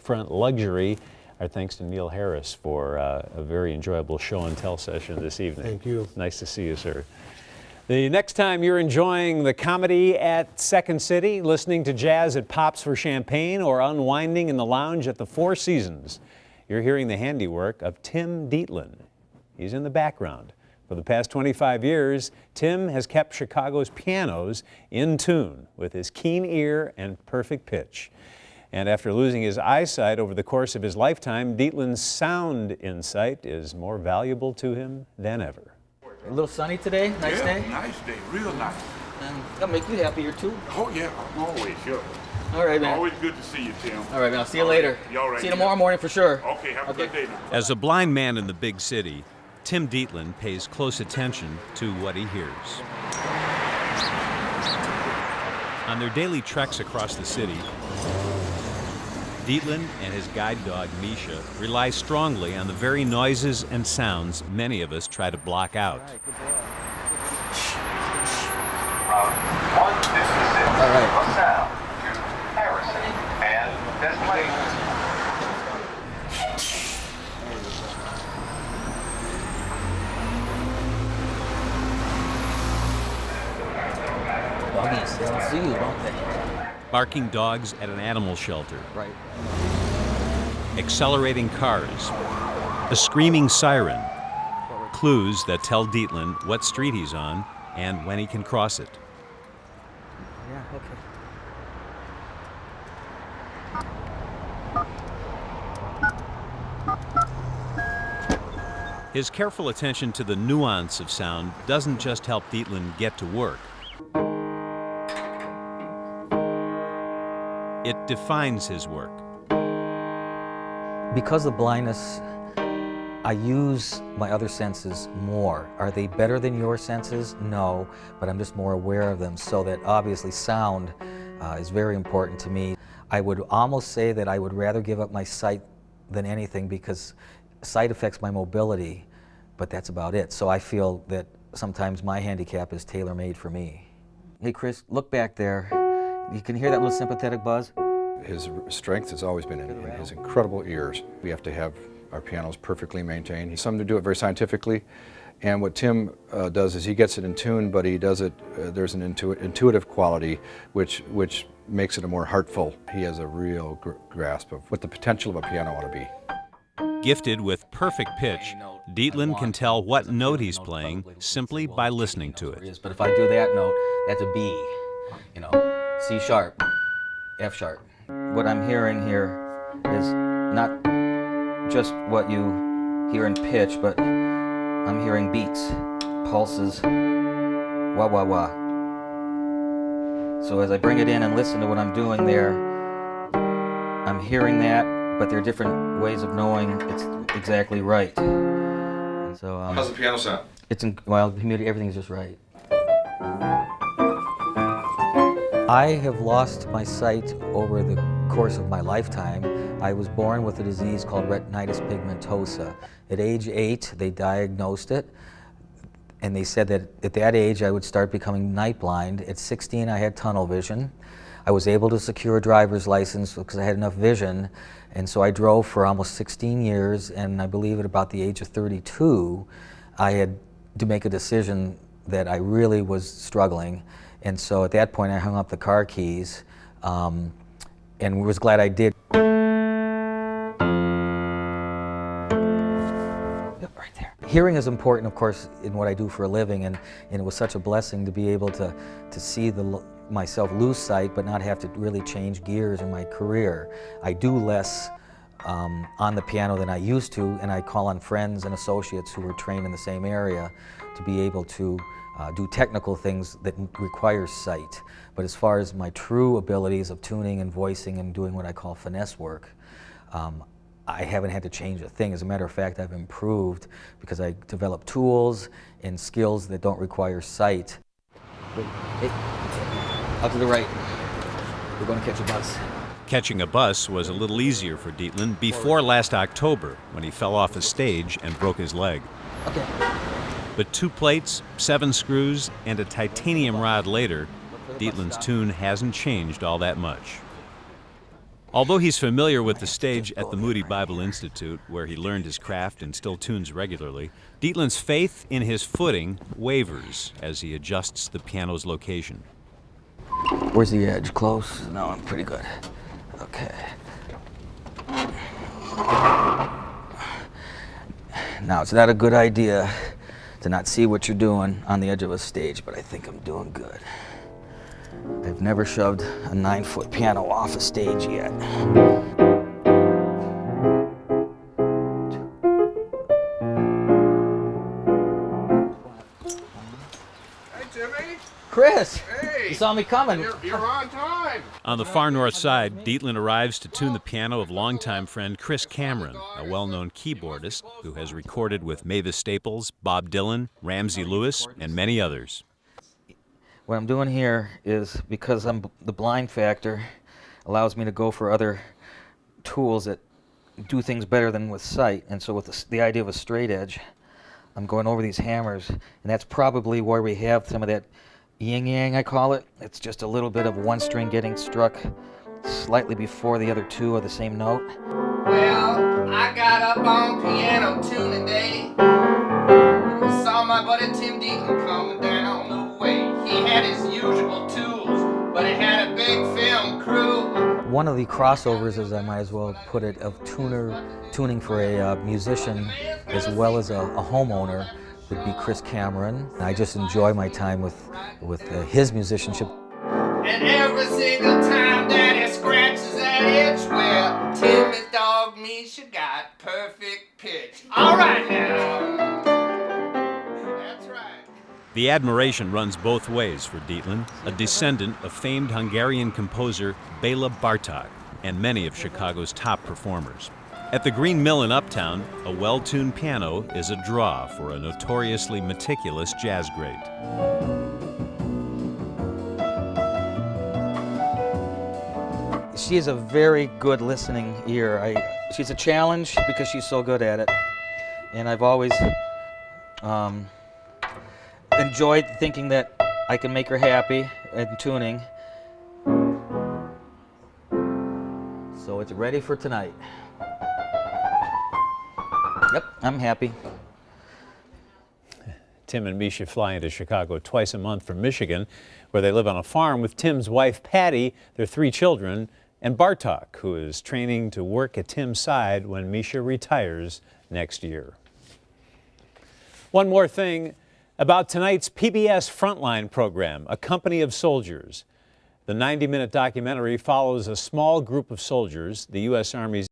lakefront luxury. Our thanks to Neil Harris for a very enjoyable show and tell session this evening. Thank you. Nice to see you, sir. The next time you're enjoying the comedy at Second City, listening to jazz at Pops for Champagne, or unwinding in the lounge at the Four Seasons, you're hearing the handiwork of Tim Dietlin. He's in the background. For the past 25 years, Tim has kept Chicago's pianos in tune with his keen ear and perfect pitch. And after losing his eyesight over the course of his lifetime, Dietlin's sound insight is more valuable to him than ever. A little sunny today, nice day? Nice day, real nice. And that'll make you happier too. Oh yeah, I'm always sure. All right, man. Always good to see you, Tim. All right, man, I'll see you later. All right. See you tomorrow morning for sure. Okay, have a good day now. As a blind man in the big city, Tim Dietlin pays close attention to what he hears. On their daily treks across the city, Dietlin and his guide dog, Mischa, rely strongly on the very noises and sounds many of us try to block out. All right. Doggies, they don't see you, don't they? Barking dogs at an animal shelter. Right. Accelerating cars. A screaming siren. Clues that tell Dietlin what street he's on and when he can cross it. Yeah, okay. His careful attention to the nuance of sound doesn't just help Dietlin get to work. It defines his work. Because of blindness, I use my other senses more. Are they better than your senses? No, but I'm just more aware of them, so that obviously sound is very important to me. I would almost say that I would rather give up my sight than anything, because sight affects my mobility, but that's about it. So I feel that sometimes my handicap is tailor-made for me. Hey Chris, look back there. You can hear that little sympathetic buzz? His strength has always been in his incredible ears. We have to have our pianos perfectly maintained. Some do it very scientifically, and what Tim does is he gets it in tune, but he does it, there's an intuitive quality which makes it a more heartful. He has a real grasp of what the potential of a piano ought to be. Gifted with perfect pitch, Dietlin can tell what note he's playing simply by listening to it. But if I do that note, that's a B, you know, C sharp, F sharp. What I'm hearing here is not just what you hear in pitch, but I'm hearing beats, pulses, wah wah wah. So as I bring it in and listen to what I'm doing there, I'm hearing that, but there are different ways of knowing it's exactly right. And so, how's the piano sound? Well, everything's just right. I have lost my sight over the course of my lifetime. I was born with a disease called retinitis pigmentosa. At age 8, they diagnosed it, and they said that at that age I would start becoming night blind. At 16, I had tunnel vision. I was able to secure a driver's license because I had enough vision, and so I drove for almost 16 years, and I believe at about the age of 32, I had to make a decision that I really was struggling. And so at that point, I hung up the car keys, and was glad I did. Yep, right there. Hearing is important, of course, in what I do for a living, and it was such a blessing to be able to see myself lose sight, but not have to really change gears in my career. I do less on the piano than I used to, and I call on friends and associates who were trained in the same area to be able to do technical things that require sight. But as far as my true abilities of tuning and voicing and doing what I call finesse work, I haven't had to change a thing. As a matter of fact, I've improved because I developed tools and skills that don't require sight. Hey, out to the right. We're going to catch a bus. Catching a bus was a little easier for Dietlin before last October, when he fell off a stage and broke his leg. Okay. But 2 plates, 7 screws, and a titanium rod later, Dietlin's tune hasn't changed all that much. Although he's familiar with the stage at the Moody Bible Institute, where he learned his craft and still tunes regularly, Dietlin's faith in his footing wavers as he adjusts the piano's location. Where's the edge? Close? No, I'm pretty good. Okay. Now, it's not a good idea to not see what you're doing on the edge of a stage, but I think I'm doing good. I've never shoved a 9-foot piano off a stage yet. Hey, Timmy. Chris! Hey. You saw me coming. You're on time. On the far north side, Dietlin arrives to tune the piano of longtime friend Chris Cameron, a well-known keyboardist who has recorded with Mavis Staples, Bob Dylan, Ramsey Lewis, and many others. What I'm doing here is, because the blind factor allows me to go for other tools that do things better than with sight, and so with the idea of a straight edge, I'm going over these hammers, and that's probably where we have some of that yin-yang, I call it. It's just a little bit of one string getting struck slightly before the other two of the same note. Well, I got up on piano tuning day. Saw my buddy Tim Dietlin coming down the way. He had his usual tools, but he had a big film crew. One of the crossovers, as I might as well put it, of tuning for a musician as well as a homeowner would be Chris Cameron. I just enjoy my time with his musicianship. And every single time that he scratches that itch, well, Timmy's dog Mischa got perfect pitch. All right now. That's right. The admiration runs both ways for Dietlin, a descendant of famed Hungarian composer Bela Bartok and many of Chicago's top performers. At the Green Mill in Uptown, a well-tuned piano is a draw for a notoriously meticulous jazz great. She has a very good listening ear. She's a challenge because she's so good at it. And I've always enjoyed thinking that I can make her happy in tuning. So it's ready for tonight. Yep, I'm happy. Tim and Mischa fly into Chicago twice a month from Michigan, where they live on a farm with Tim's wife, Patty, their 3 children, and Bartok, who is training to work at Tim's side when Mischa retires next year. One more thing about tonight's PBS Frontline program, A Company of Soldiers. The 90-minute documentary follows a small group of soldiers, the U.S. Army's